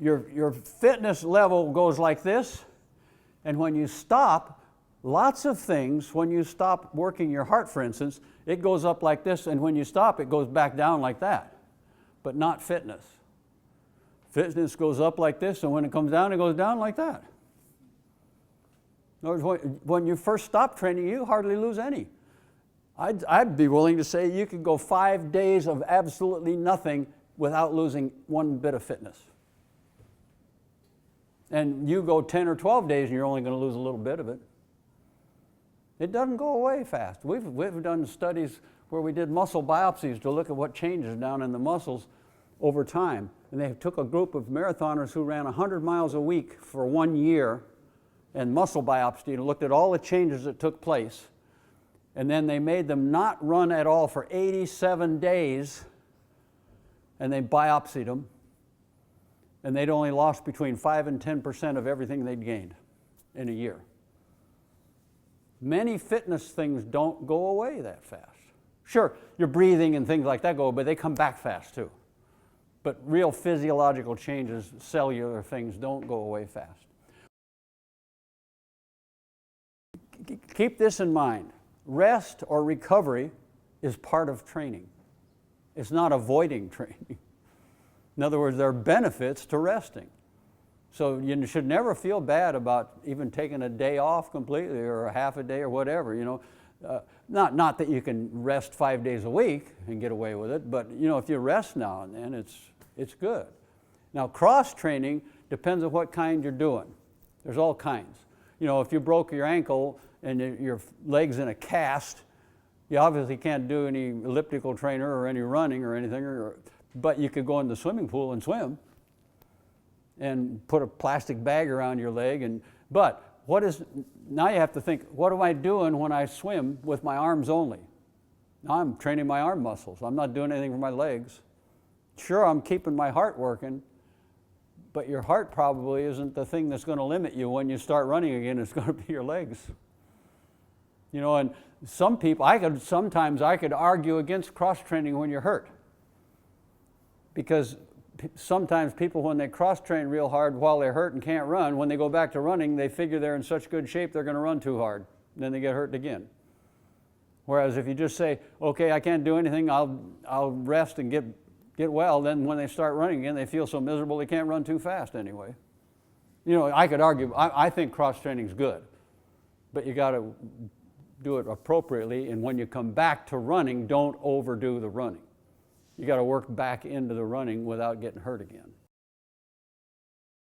your fitness level goes like this, and when you stop, lots of things, when you stop working your heart, for instance, it goes up like this, and when you stop, it goes back down like that, but not fitness. Fitness goes up like this, and when it comes down, it goes down like that. In other words, when you first stop training, you hardly lose any. I'd be willing to say you could go 5 days of absolutely nothing without losing one bit of fitness. And you go 10 or 12 days and you're only going to lose a little bit of it. It doesn't go away fast. We've done studies where we did muscle biopsies to look at what changes down in the muscles over time. And they took a group of marathoners who ran 100 miles a week for 1 year and muscle biopsy and looked at all the changes that took place. And then they made them not run at all for 87 days, and they biopsied them, and they'd only lost between 5 and 10% of everything they'd gained in a year. Many fitness things don't go away that fast. Sure, your breathing and things like that go, but they come back fast too. But real physiological changes, cellular things, don't go away fast. Keep this in mind. Rest or recovery is part of training. It's not avoiding training. In other words, there are benefits to resting. So you should never feel bad about even taking a day off completely or a half a day or whatever, you know. Not that you can rest 5 days a week and get away with it, but you know, if you rest now and then, it's good. Now, cross training depends on what kind you're doing. There's all kinds. You know, if you broke your ankle and your leg's in a cast, you obviously can't do any elliptical trainer or any running or anything, but you could go in the swimming pool and swim and put a plastic bag around your leg. But now you have to think, what am I doing when I swim with my arms only? Now I'm training my arm muscles. I'm not doing anything for my legs. Sure, I'm keeping my heart working, but your heart probably isn't the thing that's going to limit you when you start running again. It's going to be your legs. You know, and some people, sometimes I could argue against cross-training when you're hurt. Because sometimes people, when they cross-train real hard while they're hurt and can't run, when they go back to running, they figure they're in such good shape they're going to run too hard. Then they get hurt again. Whereas if you just say, okay, I can't do anything, I'll rest and get well, then when they start running again, they feel so miserable they can't run too fast anyway. You know, I could argue, I think cross-training is good, but you got to do it appropriately, and when you come back to running, don't overdo the running. You got to work back into the running without getting hurt again.